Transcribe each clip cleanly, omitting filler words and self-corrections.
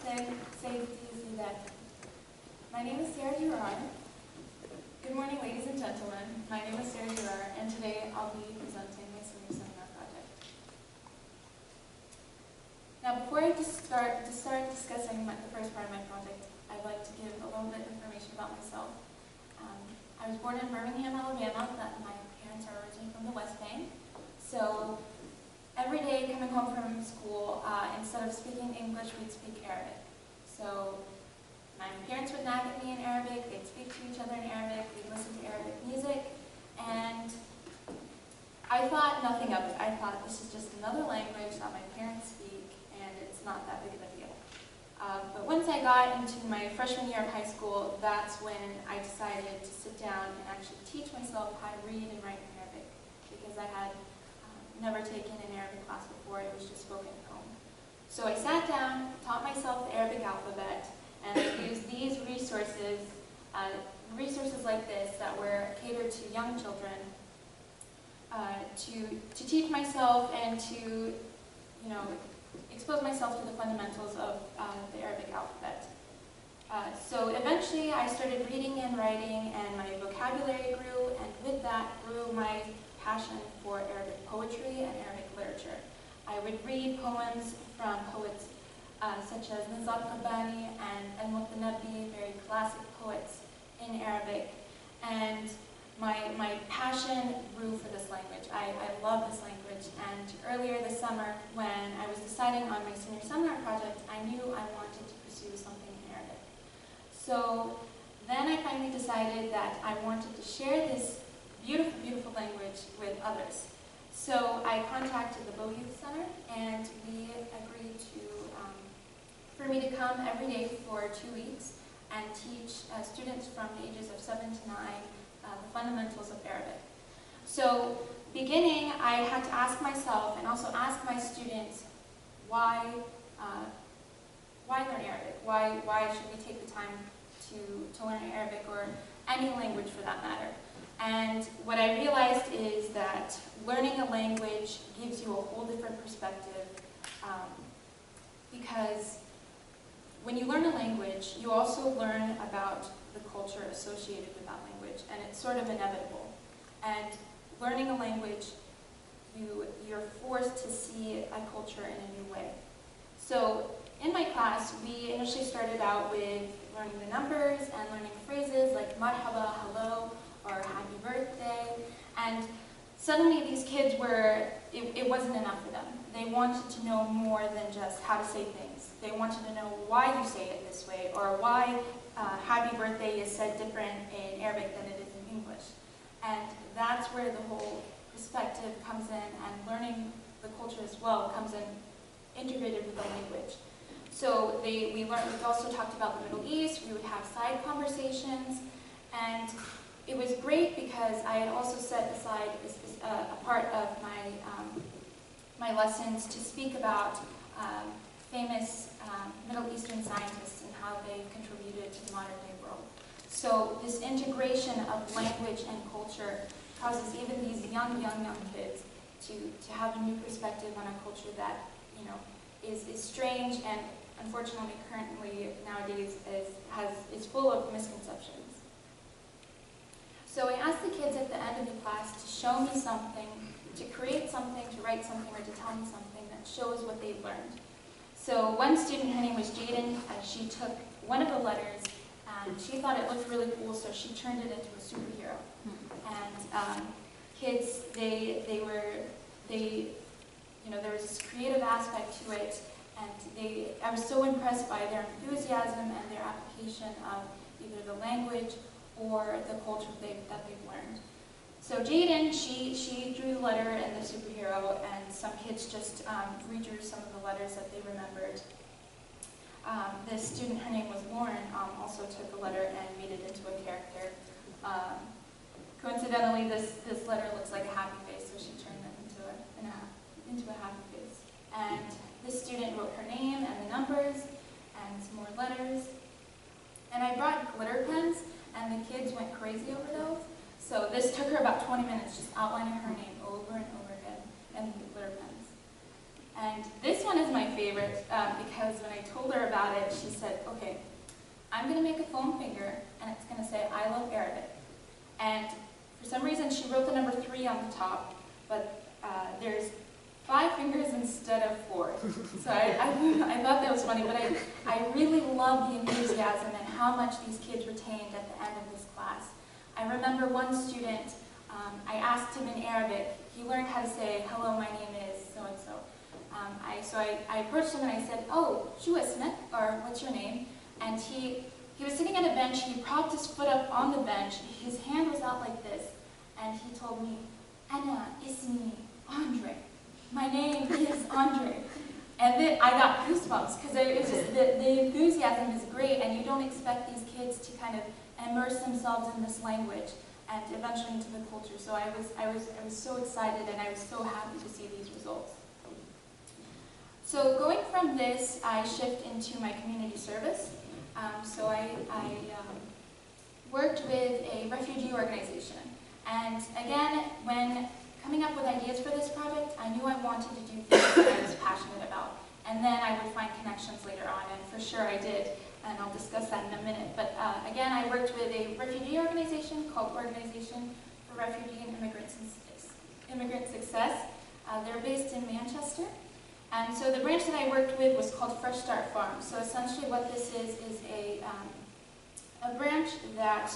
say that. My name is Jarrar. Good morning, ladies and gentlemen. My name is Jarrar, and today I'll be presenting my senior seminar project. Now, before I start discussing the first part of my project, I'd like to give a little bit of information about myself. I was born in Birmingham, Alabama. My parents are originally from the West Bank. So every day coming home from school, instead of speaking English, we'd speak Arabic. So my parents would nag at me in Arabic, they'd speak to each other in Arabic, we'd listen to Arabic music, and I thought nothing of it. I thought this is just another language that my parents speak, and it's not that big of a deal. But once I got into my freshman year of high school, that's when I decided to sit down and actually teach myself how to read and write in Arabic, because I had never taken an Arabic class before. It was just spoken at home. So I sat down, taught myself the Arabic alphabet, and I used these resources, resources like this that were catered to young children, to teach myself and to, expose myself to the fundamentals of the Arabic alphabet. So eventually I started reading and writing, and my vocabulary grew, and with that grew my passion for Arabic poetry and Arabic literature. I would read poems from poets such as Nizar Qabbani and Al-Mutanabbi, very classic poets in Arabic, and my passion grew for this language. I love this language, and earlier this summer, when I was deciding on my senior seminar project, I knew I wanted to pursue something in Arabic. So then I finally decided that I wanted to share this beautiful, beautiful language with others. So I contacted the Bo Youth Center, and we agreed for me to come every day for 2 weeks and teach students from the ages of 7 to 9 the fundamentals of Arabic. So beginning, I had to ask myself and also ask my students, why learn Arabic? Why should we take the time to learn Arabic, or any language for that matter? And what I realized is that learning a language gives you a whole different perspective, because when you learn a language, you also learn about the culture associated with that language, and it's sort of inevitable. And learning a language, you're forced to see a culture in a new way. So in my class, we initially started out with learning the numbers and learning phrases like marhaba, hello, or happy birthday, and suddenly these kids it wasn't enough for them. They wanted to know more than just how to say things. They wanted to know why you say it this way, or why happy birthday is said different in Arabic than it is in English. And that's where the whole perspective comes in, and learning the culture as well comes in integrated with the language. So we also talked about the Middle East. We would have side conversations, and it was great because I had also set aside a part of my lessons to speak about famous Middle Eastern scientists and how they contributed to the modern day world. So this integration of language and culture causes even these young kids to have a new perspective on a culture that is strange, and unfortunately currently nowadays is full of misconceptions. So I asked the kids at the end of the class to show me something, to create something, to write something, or to tell me something that shows what they've learned. So one student, her name was Jaden, she took one of the letters and she thought it looked really cool, so she turned it into a superhero. And kids, there was this creative aspect to it, and I was so impressed by their enthusiasm and their application of either the language or the culture that they've learned. So Jaden, she drew the letter and the superhero, and some kids just redrew some of the letters that they remembered. This student, her name was Lauren, also took the letter and made it into a character. Coincidentally, this letter looks like a happy face, so she turned it into a happy face. And this student wrote her name and the numbers and some more letters. And I brought glitter pens, and the kids went crazy over those. So this took her about 20 minutes, just outlining her name over and over again, and glitter pens. And this one is my favorite because when I told her about it, she said, okay, I'm going to make a foam finger and it's going to say, I love Arabic. And for some reason, she wrote the number 3 on the top, but there's 5 fingers instead of 4. So I thought that was funny, but I really love the enthusiasm and how much these kids retained at the end of this class. I remember one student, I asked him in Arabic, he learned how to say, hello, my name is so-and-so. So I approached him and I said, oh, shu ismek, or what's your name? And he was sitting at a bench, he propped his foot up on the bench, his hand was out like this, and he told me, Ana ismi Andre. My name is Andre. And then I got goosebumps, because it's just the enthusiasm is great, and you don't expect these kids to kind of immerse themselves in this language and eventually into the culture. So I was so excited, and I was so happy to see these results. So going from this, I shift into my community service. So I worked with a refugee organization. And again, when coming up with ideas for this project, I knew I wanted to do things that I was passionate about. And then I would find connections later on, and for sure I did. And I'll discuss that in a minute. But again, I worked with a refugee organization called Organization for Refugee and Immigrant Success. They're based in Manchester. And so the branch that I worked with was called Fresh Start Farm. So essentially what this is a branch that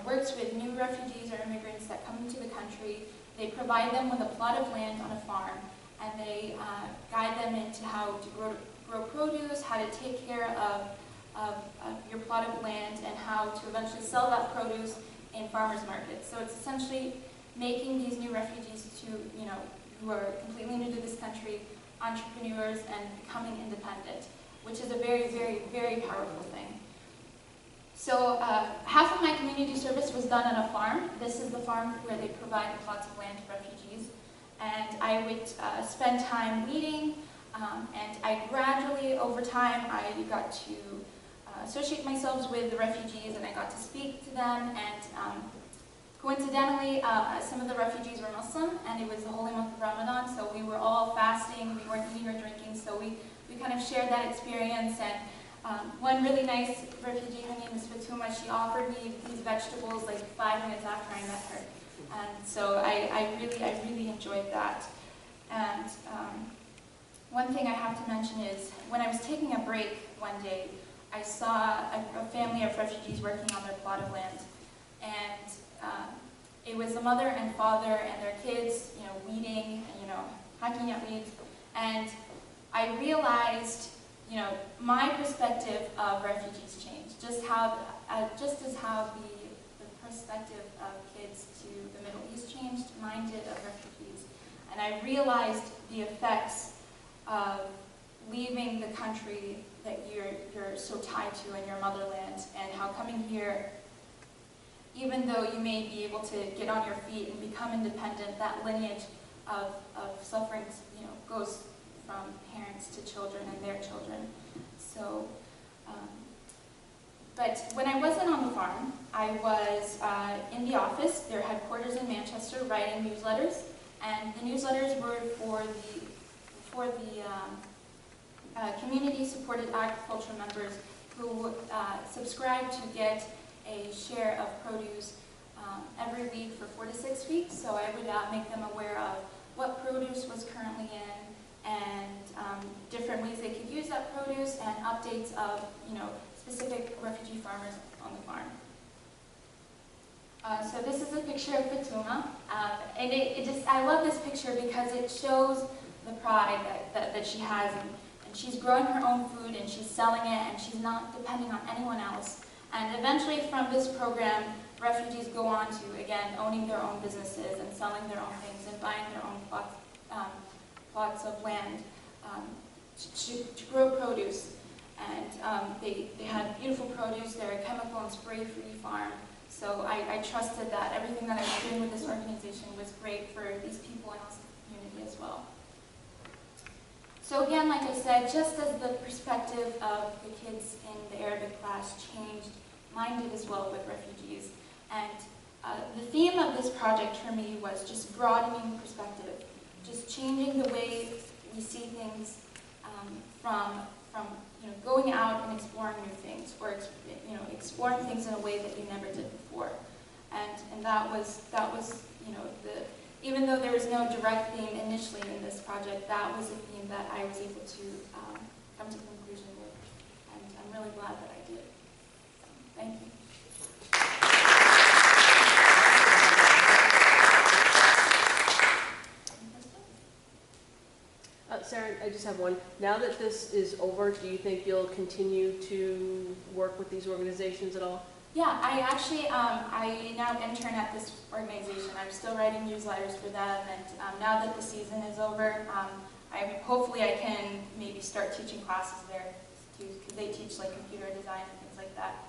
works with new refugees or immigrants that come into the country. They provide them with a plot of land on a farm, and they guide them into how to grow produce, how to take care of your plot of land, and how to eventually sell that produce in farmers markets. So it's essentially making these new refugees who are completely new to this country, entrepreneurs, and becoming independent, which is a very, very, very powerful thing. So half of my community service was done on a farm. This is the farm where they provide plots of land to refugees. And I would spend time weeding, and I gradually, over time, I got to associate myself with the refugees, and I got to speak to them. And coincidentally, some of the refugees were Muslim, and it was the holy month of Ramadan, so we were all fasting, we weren't eating or drinking, so we kind of shared that experience. And one really nice refugee, her name is Fatuma, she offered me these vegetables like 5 minutes after I met her. And so I really enjoyed that. And one thing I have to mention is, when I was taking a break one day, I saw a family of refugees working on their plot of land. And it was the mother and father and their kids, weeding, hacking at weeds. And I realized, my perspective of refugees changed, just as how the perspective of kids to the Middle East changed, mine did of refugees. And I realized the effects of leaving the country that you're so tied to in your motherland, and how coming here, even though you may be able to get on your feet and become independent, that lineage of suffering, goes from parents to children and their children. So, but when I wasn't on the farm, I was in the office, their headquarters in Manchester, writing newsletters, and the newsletters were for the community-supported agriculture members who subscribed to get a share of produce every week for 4 to 6 weeks. So I would make them aware of what produce was currently in, and different ways they could use that produce, and updates of specific refugee farmers on the farm. So this is a picture of Fatuma, and I love this picture because it shows the pride that she has, and she's growing her own food, and she's selling it, and she's not depending on anyone else. And eventually, from this program, refugees go on to, again, owning their own businesses and selling their own things and buying their own plots of land to grow produce. And they had beautiful produce. They're a chemical and spray-free farm. So I trusted that everything that I was doing with this organization was great for these people and also the community as well. So again, like I said, just as the perspective of the kids in the Arabic class changed, mine did as well with refugees. And the theme of this project for me was just broadening perspective, just changing the way we see things from going out and exploring new things, or exploring things in a way that you never did before. And that was even though there was no direct theme initially in this project, that was a theme that I was able to come to the conclusion with, and I'm really glad that I did. So, thank you. Sarah, I just have one. Now that this is over, do you think you'll continue to work with these organizations at all? Yeah, I actually, I now intern at this organization. I'm still writing newsletters for them, and now that the season is over, hopefully I can maybe start teaching classes there too, because they teach like computer design and things like that.